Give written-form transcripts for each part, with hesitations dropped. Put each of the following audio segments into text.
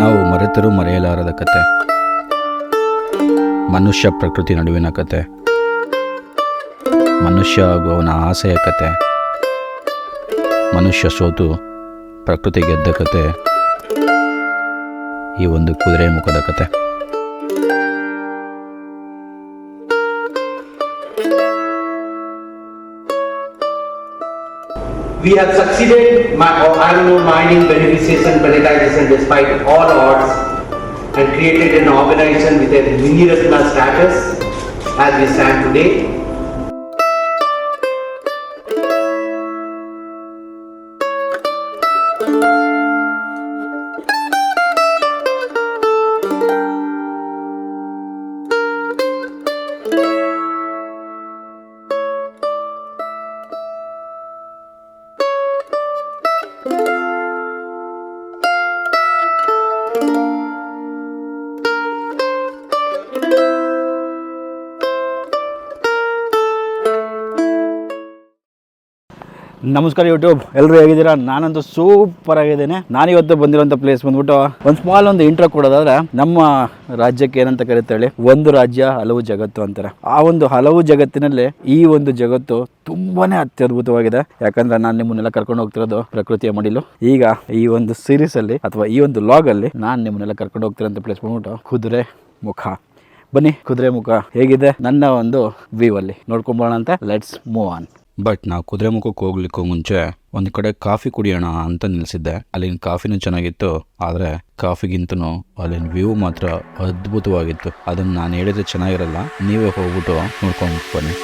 ನಾವು ಮರೆತರೂ ಮರೆಯಲಾರದ ಕತೆ, ಮನುಷ್ಯ ಪ್ರಕೃತಿ ನಡುವಿನ ಕತೆ, ಮನುಷ್ಯ ಹಾಗೂ ಅವನ ಆಸೆಯ ಕತೆ, ಮನುಷ್ಯ ಸೋತು ಪ್ರಕೃತಿ ಗೆದ್ದ ಕತೆ, ಈ ಒಂದು ಕುದುರೆಮುಖದ ಕತೆ. We have succeeded mining beneficiation privatization despite all odds and created an organization with a mini-Ratna status as we stand today. ನಮಸ್ಕಾರ ಯೂಟ್ಯೂಬ್, ಎಲ್ಲರೂ ಹೇಗಿದ್ದೀರಾ? ನಾನಂತೂ ಸೂಪರ್ ಆಗಿದ್ದೇನೆ. ನಾನಿವತ್ತು ಬಂದಿರೋಂಥ ಪ್ಲೇಸ್ ಬಂದ್ಬಿಟ್ಟು ಒಂದು ಸ್ಮಾಲ್ ಒಂದು ಇಂಟ್ರೋ ಕೊಡೋದಾದ್ರೆ, ನಮ್ಮ ರಾಜ್ಯಕ್ಕೆ ಏನಂತ ಕರೀತೇಳಿ, ಒಂದು ರಾಜ್ಯ ಹಲವು ಜಗತ್ತು ಅಂತಾರೆ. ಆ ಒಂದು ಹಲವು ಜಗತ್ತಿನಲ್ಲಿ ಈ ಒಂದು ಜಗತ್ತು ತುಂಬಾನೇ ಅತ್ಯದ್ಭುತವಾಗಿದೆ. ಯಾಕಂದ್ರೆ ನಾನು ನಿಮ್ಮನ್ನೆಲ್ಲ ಕರ್ಕೊಂಡು ಹೋಗ್ತಿರೋದು ಪ್ರಕೃತಿಯ ಮಡಿಲು. ಈಗ ಈ ಒಂದು ಸೀರೀಸ್ ಅಲ್ಲಿ ಅಥವಾ ಈ ಒಂದು ಲಾಗ್ ಅಲ್ಲಿ ನಾನು ನಿಮ್ಮನ್ನೆಲ್ಲ ಕರ್ಕೊಂಡು ಹೋಗ್ತಿರೋಂಥ ಪ್ಲೇಸ್ ಬಂದ್ಬಿಟ್ಟು ಕುದುರೆಮುಖ. ಬನ್ನಿ, ಕುದುರೆಮುಖ ಹೇಗಿದೆ ನನ್ನ ಒಂದು ವ್ಯೂ ಅಲ್ಲಿ ನೋಡ್ಕೊಂಬೋಣ ಅಂತ. Let's move on. ಬಟ್ ನಾವು ಕುದುರೆಮುಖಕ್ಕೆ ಹೋಗ್ಲಿಕ್ಕೂ ಮುಂಚೆ ಒಂದು ಕಡೆ ಕಾಫಿ ಕುಡಿಯೋಣ ಅಂತ ನಿಲ್ಲಿಸಿದ್ದೆ. ಅಲ್ಲಿನ ಕಾಫಿನೂ ಚೆನ್ನಾಗಿತ್ತು, ಆದರೆ ಕಾಫಿಗಿಂತನೂ ಅಲ್ಲಿನ ವ್ಯೂ ಮಾತ್ರ ಅದ್ಭುತವಾಗಿತ್ತು. ಅದನ್ನು ನಾನು ಹೇಳಿದ್ರೆ ಚೆನ್ನಾಗಿರಲ್ಲ, ನೀವೇ ಹೋಗ್ಬಿಟ್ಟು ನೋಡ್ಕೊಂಡು ಬನ್ನಿ.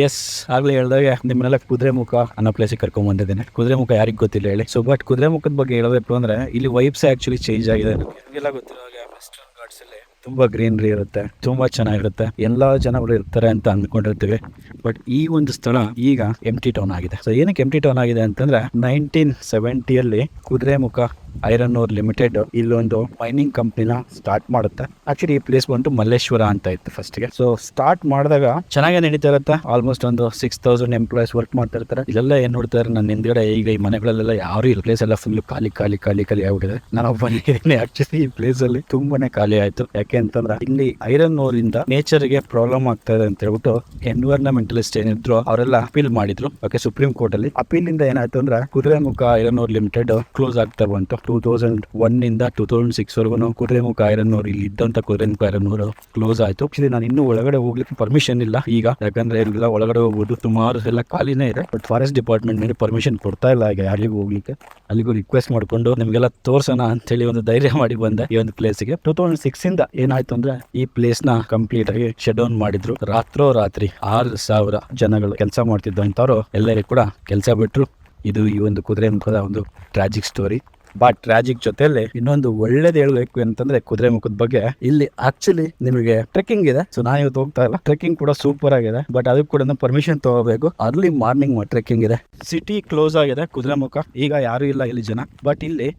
ಎಸ್, ಆಗಲೇ ಹೇಳಿದಾಗ ನಿಮ್ಮನ್ನೆಲ್ಲ ಕುದುರೆಮುಖ ಅನ್ನೋ ಪ್ಲೇಸಿಗೆ ಕರ್ಕೊಂಡ್ ಬಂದಿದ್ದೇನೆ. ಕುದುರೆಮುಖ ಯಾರಿಗೆ ಗೊತ್ತಿಲ್ಲ ಹೇಳಿ. ಸೊ ಬಟ್ ಕುದುರೆಮುಖದ ಬಗ್ಗೆ ಹೇಳಬೇಕು ಅಂದ್ರೆ, ಇಲ್ಲಿ ವೈಬ್ಸ್ ಆಕ್ಚುಲಿ ಚೇಂಜ್ ಆಗಿದೆ. ನಿಮಗೆಲ್ಲ ಗೊತ್ತಿರೋ ಹಾಗೆ ವೆಸ್ಟರ್ನ್ ಘಾಟ್ಸ್ ಅಲ್ಲಿ ತುಂಬಾ ಗ್ರೀನರಿ ಇರುತ್ತೆ, ತುಂಬಾ ಚೆನ್ನಾಗಿರುತ್ತೆ, ಎಲ್ಲಾ ಜನಗಳು ಇರ್ತಾರೆ ಅಂತ ಅಂದ್ಕೊಂಡಿರ್ತೀವಿ. ಬಟ್ ಈ ಒಂದು ಸ್ಥಳ ಈಗ ಎಂಟಿ ಟೌನ್ ಆಗಿದೆ. ಸೊ ಏನಕ್ಕೆ ಎಂಟಿ ಟೌನ್ ಆಗಿದೆ ಅಂತಂದ್ರೆ, 1970 ಕುದುರೆಮುಖ ಐರನ್ ಓರ್ ಲಿಮಿಟೆಡ್ ಇಲ್ಲೊಂದು ಮೈನಿಂಗ್ ಕಂಪ್ನಿನ ಸ್ಟಾರ್ಟ್ ಮಾಡುತ್ತೆ. ಆಕ್ಚುಲಿ ಈ ಪ್ಲೇಸ್ ಬಂತು ಮಲ್ಲೇಶ್ವರ ಅಂತ ಇತ್ತು ಫಸ್ಟ್ಗೆ. ಸೊ ಸ್ಟಾರ್ಟ್ ಮಾಡಿದಾಗ ಚೆನ್ನಾಗೇ ನಡೀತಾ ಇರುತ್ತೆ. ಆಲ್ಮೋಸ್ಟ್ ಒಂದು 6000 ಎಂಪ್ಲಾಯೀಸ್ ವರ್ಕ್ ಮಾಡ್ತಾ ಇರ್ತಾರೆ. ಇಲ್ಲೆಲ್ಲ ಏನ್ ನೋಡ್ತಾರೆ, ನನ್ನ ಹಿಂದ್ಗಡೆ ಈಗ ಈ ಮನೆಗಳೆಲ್ಲ ಯಾರು ಇಲ್ಲ, ಪ್ಲೇಸ್ ಎಲ್ಲ ಫುಲ್ ಖಾಲಿ ಖಾಲಿ ಖಾಲಿ ಖಾಲಿ ಆಗ್ಬಿಟ್ಟಿದೆ. ನಾನು ಒಬ್ಬನಿದ್ದೀನಿ. ಆಕ್ಚುಲಿ ಈ ಪ್ಲೇಸ್ ಅಲ್ಲಿ ತುಂಬಾನೇ ಖಾಲಿ ಆಯ್ತು. ಯಾಕೆ ಅಂತಂದ್ರೆ, ಇಲ್ಲಿ ಐರನ್ ಓರ್ ಇಂದ ನೇಚರ್ ಗೆ ಪ್ರಾಬ್ಲಮ್ ಆಗ್ತಾ ಇದೆ ಅಂತ ಹೇಳ್ಬಿಟ್ಟು ಎನ್ವೈರನ್ಮೆಂಟಲಿಸ್ಟ್ ಏನಿದ್ರು ಅವರೆಲ್ಲ ಅಪೀಲ್ ಮಾಡಿದ್ರು. ಓಕೆ, ಸುಪ್ರೀಂ ಕೋರ್ಟ್ ಅಲ್ಲಿ ಅಪೀಲ್ ಇಂದ ಏನಾಯ್ತು ಅಂದ್ರೆ, Kudremukh iron ore limited close ಆಗ್ತಾ ಬಂತು. 2001 ಇಂದ 2006 ವರೆಗೂ ಕುದುರೆಮುಖ ಐರನ್ ಓರ್ ಇಲ್ಲಿ ಇದ್ದಂತ ಕುದುರೆಮುಖ ಐರನ್ ಓರ್ ಕ್ಲೋಸ್ ಆಯ್ತು. ಆಕ್ಚುಲಿ ನಾನು ಇನ್ನೂ ಒಳಗಡೆ ಹೋಗ್ಲಿಕ್ಕೆ ಪರ್ಮಿಷನ್ ಇಲ್ಲ ಈಗ, ಯಾಕಂದ್ರೆ ಇಲ್ಲೆಲ್ಲ ಒಳಗಡೆ ಹೋಗ್ಬೋದು, ಸುಮಾರು ಎಲ್ಲ ಖಾಲಿನೇ ಇದೆ. ಬಟ್ ಫಾರೆಸ್ಟ್ ಡಿಪಾರ್ಟ್ಮೆಂಟ್ ಮೇಲೆ ಪರ್ಮಿಷನ್ ಕೊಡ್ತಾ ಇಲ್ಲ ಈಗ ಯಾರಿಗೂ ಹೋಗ್ಲಿಕ್ಕೆ. ಅಲ್ಲಿಗೂ ರಿಕ್ವೆಸ್ಟ್ ಮಾಡ್ಕೊಂಡು ನಿಮ್ಗೆಲ್ಲ ತೋರ್ಸೋಣ ಅಂತ ಹೇಳಿ ಒಂದು ಧೈರ್ಯ ಮಾಡಿ ಬಂದೆ ಈ ಒಂದು ಪ್ಲೇಸ್ಗೆ. 2006 ಇಂದ ಏನಾಯ್ತು ಅಂದ್ರೆ, ಈ ಪ್ಲೇಸ್ ನ ಕಂಪ್ಲೀಟ್ ಆಗಿ ಶಟ್ ಡೌನ್ ಮಾಡಿದ್ರು. ರಾತ್ರಿ 6000 ಜನಗಳು ಕೆಲಸ ಮಾಡ್ತಿದ್ದಂತವ್ರು ಎಲ್ಲರಿಗೂ ಕೂಡ ಕೆಲಸ ಬಿಟ್ರು. ಇದು ಈ ಒಂದು ಕುದುರೆಮುಖದ ಒಂದು ಟ್ರಾಜಿಕ್ ಸ್ಟೋರಿ. ಬಟ್ ಟ್ರಾಜಿಕ್ ಜೊತೆಯಲ್ಲಿ ಇನ್ನೊಂದು ಒಳ್ಳೇದು ಹೇಳ್ಬೇಕು ಅಂತಂದ್ರೆ, ಕುದುರೆಮುಖದ ಬಗ್ಗೆ ಇಲ್ಲಿ ಆಕ್ಚುಲಿ ನಿಮಗೆ ಟ್ರೆಕ್ಕಿಂಗ್ ಇದೆ. ಸೊ ನಾನು ಇವತ್ತು ಹೋಗ್ತಾ ಇಲ್ಲ, ಟ್ರೆಕ್ಕಿಂಗ್ ಕೂಡ ಸೂಪರ್ ಆಗಿದೆ. ಬಟ್ ಅದಕ್ಕೆ ಕೂಡ ಪರ್ಮಿಷನ್ ತಗೋಬೇಕು. ಅರ್ಲಿ ಮಾರ್ನಿಂಗ್ ಟ್ರೆಕ್ಕಿಂಗ್ ಇದೆ. ಸಿಟಿ ಕ್ಲೋಸ್ ಆಗಿದೆ ಕುದುರೆಮುಖ, ಈಗ ಯಾರು ಇಲ್ಲ ಇಲ್ಲಿ ಜನ. ಬಟ್ ಇಲ್ಲಿ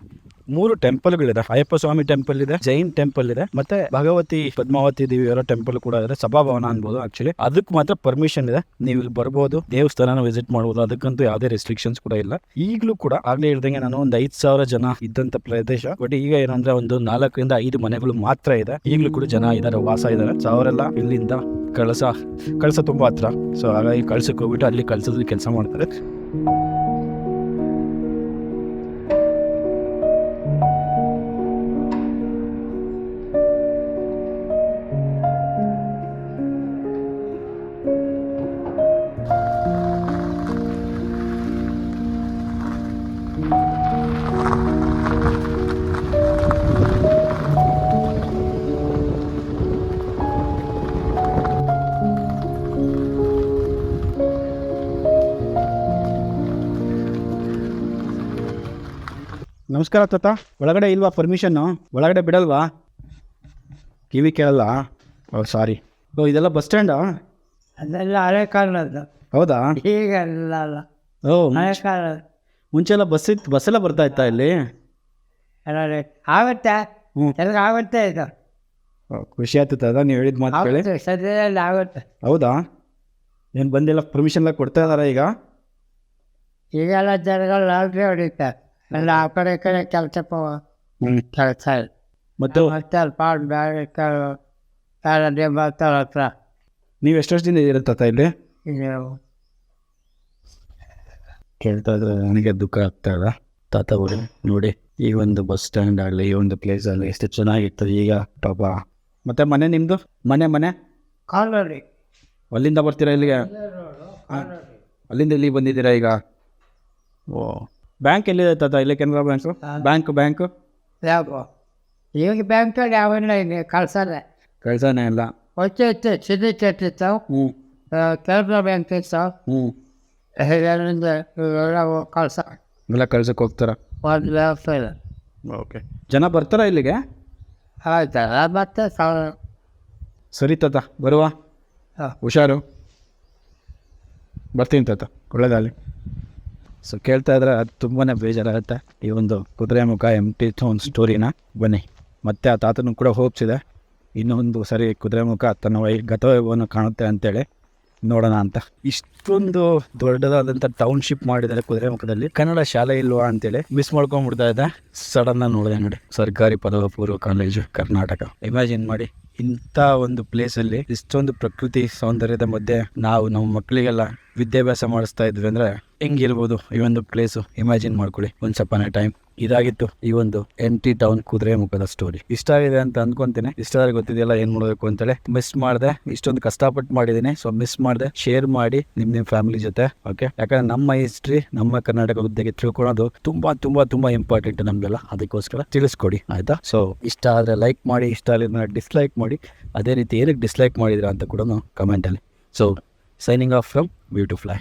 3 ಟೆಂಪಲ್ಗಳಿದೆ. ಅಯ್ಯಪ್ಪ ಸ್ವಾಮಿ ಟೆಂಪಲ್ ಇದೆ, ಜೈನ್ ಟೆಂಪಲ್ ಇದೆ, ಮತ್ತೆ ಭಗವತಿ ಪದ್ಮಾವತಿ ದೇವಿಯವರ ಟೆಂಪಲ್ ಕೂಡ ಇದೆ. ಸಭಾಭವನ ಅನ್ಬೋದು. ಆಕ್ಚುಲಿ ಅದಕ್ಕೆ ಮಾತ್ರ ಪರ್ಮಿಷನ್ ಇದೆ, ನೀವು ಇಲ್ಲಿ ಬರ್ಬೋದು, ದೇವಸ್ಥಾನ ವಿಸಿಟ್ ಮಾಡ್ಬೋದು. ಅದಕ್ಕಂತೂ ಯಾವುದೇ ರೆಸ್ಟ್ರಿಕ್ಷನ್ಸ್ ಕೂಡ ಇಲ್ಲ. ಈಗಲೂ ಕೂಡ ಆಗ್ಲೇ ಹೇಳ್ದಂಗೆ ನಾನು ಒಂದು 5000 ಜನ ಇದ್ದಂತ ಪ್ರದೇಶ. ಬಟ್ ಈಗ ಏನಂದ್ರೆ ಒಂದು 4 ರಿಂದ 5 ಮನೆಗಳು ಮಾತ್ರ ಇದೆ. ಈಗಲೂ ಕೂಡ ಜನ ಇದಾರೆ, ವಾಸ ಇದಾರೆ. ಸೊ ಅವರೆಲ್ಲ ಇಲ್ಲಿಂದ ಕಳಸ ತುಂಬಾ ಹತ್ರ. ಸೊ ಹಾಗಾಗಿ ಕಳ್ಸಕ್ಕೆ ಹೋಗ್ಬಿಟ್ಟು ಅಲ್ಲಿ ಕಳ್ಸೋದ್ರಲ್ಲಿ ಕೆಲಸ ಮಾಡ್ತಾರೆ. ನಮಸ್ಕಾರ ತಾತ. ಒಳಗಡೆ ಇಲ್ವಾ ಪರ್ಮಿಷನ್ನು? ಒಳಗಡೆ ಬಿಡಲ್ವಾ? ಕಿವಿ ಕೇಳಲ್ಲ? ಓ ಸಾರಿ. ಓ ಇದೆಲ್ಲ ಬಸ್ ಸ್ಟ್ಯಾಂಡಾ? ಅದೆಲ್ಲ ಹಳೆ ಕಾಲದ್ದು, ಹೌದಾ? ಈಗ ಅಲ್ಲ. ಓ ಹಳೆ ಕಾಲ ಮುಂಚೆ ಎಲ್ಲ ಬಸ್ಸೆಲ್ಲ ಬರ್ತಾ ಇತ್ತಾ ಇಲ್ಲಿ? ಎಲ್ಲ ಆಗುತ್ತೆ, ಹ್ಞೂ. ಎಲ್ಲ ಆಗುತ್ತೆ ಇದು. ಓ, ಖುಷಿ ಆಯ್ತು ತಾತ ನೀವು ಹೇಳಿದ ಮಾತು ಕೇಳಿ. ಆಗುತ್ತೆ, ಸದ್ಯದಲ್ಲಿ ಆಗುತ್ತೆ. ಹೌದಾ? ಏನು ಬಂದಿಲ್ಲ ಪರ್ಮಿಷನ್ ಎಲ್ಲ ಕೊಡ್ತಾ ಇದಾರಾ ಈಗ? ಈಗೆಲ್ಲ ಜನಗಳು ಲಾಟ್ರಿ ಹೊಡಿತಾರೆ, ಎಲ್ಲ ಆ ಕಡೆ ಈ ಕಡೆ ಕೆಲಸಕ್ಕೆ ಕೆಲಸ ಇಲ್ಲ. ಮತ್ತು ಮತ್ತೆ ಅಲ್ಲಿ ಪಾಡ್ ಬ್ಯಾಗ್ ಯಾರದೇ ಬರ್ತಾರ ಹತ್ರ. ನೀವು ಎಷ್ಟು ವರ್ಷದಿಂದ ಇದ್ದೀರ ತಾತ ಇಲ್ಲಿ? ಇದು ಕೇಳ್ತಾ ಇದ್ರೆ ನನಗೆ ದುಃಖ ಆಗ್ತಾ ಇಲ್ಲ ತಾತ. ನೋಡಿ ಈ ಒಂದು ಬಸ್ ಸ್ಟ್ಯಾಂಡ್ ಆಗಲಿ, ಈ ಒಂದು ಪ್ಲೇಸ್ ಆಗಲಿ ಎಷ್ಟು ಚೆನ್ನಾಗಿರ್ತದೆ ಈಗ ಪಾಪ. ಮತ್ತೆ ಮನೆ ನಿಮ್ಮದು? ಮನೆ ಕಾಲೋರಿ ಅಲ್ಲಿಂದ ಬರ್ತೀರಾ ಇಲ್ಲಿಗೆ? ಅಲ್ಲಿಂದ ಇಲ್ಲಿ ಬಂದಿದ್ದೀರಾ ಈಗ? ಓ, ಬ್ಯಾಂಕ್ ಎಲ್ಲಿದೆ ತಾತ? ಇಲ್ಲಿ ಕೆನರಾ ಬ್ಯಾಂಕು? ಬ್ಯಾಂಕು ಯಾವ ಈಗ ಬ್ಯಾಂಕಲ್ಲಿ ಯಾವನ್ನ ಇದೆ ಕಳ್ಸಲ್ಲ. ಕಳ್ಸನೇ ಇಲ್ಲ. వచ్చే ಸಿಟಿ ಚೆಟ್ ಇರ್ತಾವೆ, ಹ್ಞೂ ಕೆನರಾ ಬ್ಯಾಂಕ್ ಇರ್ತಾವೆ, ಹ್ಞೂ ಇದರಿಂದ ಇವೆಲ್ಲ ಕಳ್ಸ ಎಲ್ಲ ಕಳ್ಸಕ್ಕೆ ಹೋಗ್ತಾರ? ಒಂದು ವ್ಯವಸ್ಥೆ ಇಲ್ಲ. ಓಕೆ, ಜನ ಬರ್ತಾರಾ ಇಲ್ಲಿಗೆ? ಆಯ್ತಲ್ಲ ಮತ್ತೆ ಸರಿ ತಾತ, ಬರುವ. ಹಾಂ. ಹುಷಾರು, ಬರ್ತೀನಿ ತಾತ, ಒಳ್ಳೆದಾಗಲಿ. ಸೊ ಕೇಳ್ತಾ ಇದ್ರೆ ಅದು ತುಂಬಾ ಬೇಜಾರಾಗುತ್ತೆ ಈ ಒಂದು ಕುದುರೆಮುಖ ಎಂಟಿ ಟೌನ್ ಸ್ಟೋರಿನ. ಬನ್ನಿ, ಮತ್ತೆ ಆ ತಾತನೂ ಕೂಡ ಹೋಪ್ಸ್ ಇದೆ ಇನ್ನೊಂದು ಸರಿ ಕುದುರೆಮುಖ ತನ್ನ ಗತವೈಭವವನ್ನು ಕಾಣುತ್ತೆ ಅಂತೇಳಿ ನೋಡೋಣ ಅಂತ. ಇಷ್ಟೊಂದು ದೊಡ್ಡದಾದಂಥ ಟೌನ್ಶಿಪ್ ಮಾಡಿದ್ದಾರೆ ಕುದುರೆಮುಖದಲ್ಲಿ. ಕನ್ನಡ ಶಾಲೆ ಇಲ್ವಾ ಅಂತೇಳಿ ಮಿಸ್ ಮಾಡ್ಕೊಂಡ್ಬಿಡ್ತಾ ಇದೆ. ಸಡನ್ ಆಗಿ ನೋಡಿದೆ ನೋಡಿ, ಸರ್ಕಾರಿ ಪದವಿ ಪೂರ್ವ ಕಾಲೇಜು ಕರ್ನಾಟಕ. ಇಮ್ಯಾಜಿನ್ ಮಾಡಿ, ಇಂಥ ಒಂದು ಪ್ಲೇಸಲ್ಲಿ ಇಷ್ಟೊಂದು ಪ್ರಕೃತಿ ಸೌಂದರ್ಯದ ಮಧ್ಯೆ ನಾವು ನಮ್ಮ ಮಕ್ಕಳಿಗೆಲ್ಲ ವಿದ್ಯಾಭ್ಯಾಸ ಮಾಡಿಸ್ತಾ ಇದ್ವಿ ಅಂದರೆ ಹೆಂಗಿರ್ಬೋದು ಈ ಒಂದು ಪ್ಲೇಸು? ಇಮ್ಯಾಜಿನ್ ಮಾಡ್ಕೊಳ್ಳಿ. Once upon A time. ಇದಾಗಿತ್ತು ಈ ಒಂದು ಎಂಟಿ ಟೌನ್ ಕುದುರೆಮುಖದ ಸ್ಟೋರಿ. ಇಷ್ಟ ಆಗಿದೆ ಅಂತ ಅಂದ್ಕೊಂತೀನಿ. ಇಷ್ಟ ಆದ್ರೆ ಗೊತ್ತಿದೆಯಲ್ಲ ಏನು ಮಾಡಬೇಕು ಅಂತೇಳಿ. ಮಿಸ್ ಮಾಡಿದೆ, ಇಷ್ಟೊಂದು ಕಷ್ಟಪಟ್ಟು ಮಾಡಿದ್ದೀನಿ, ಸೊ ಮಿಸ್ ಮಾಡಿದೆ. ಶೇರ್ ಮಾಡಿ ನಿಮ್ಮ ಫ್ಯಾಮಿಲಿ ಜೊತೆ, ಓಕೆ? ಯಾಕಂದ್ರೆ ನಮ್ಮ ಹಿಸ್ಟ್ರಿ, ನಮ್ಮ ಕರ್ನಾಟಕ ಬಗ್ಗೆ ತಿಳ್ಕೊಳ್ಳೋದು ತುಂಬಾ ತುಂಬಾ ತುಂಬಾ ಇಂಪಾರ್ಟೆಂಟ್ ನಮಗೆಲ್ಲ. ಅದಕ್ಕೋಸ್ಕರ ತಿಳಿಸ್ಕೊಡಿ, ಆಯ್ತಾ? ಸೊ ಇಷ್ಟ ಆದರೆ ಲೈಕ್ ಮಾಡಿ, ಇಷ್ಟ ಆಗಲಿಲ್ಲ ಡಿಸ್ಲೈಕ್ ಮಾಡಿ. ಅದೇ ರೀತಿ ಏನಕ್ಕೆ ಡಿಸ್ಲೈಕ್ ಮಾಡಿದಿರಾ ಅಂತ ಕೂಡ ಕಮೆಂಟಲ್ಲಿ. So signing off from beautiful.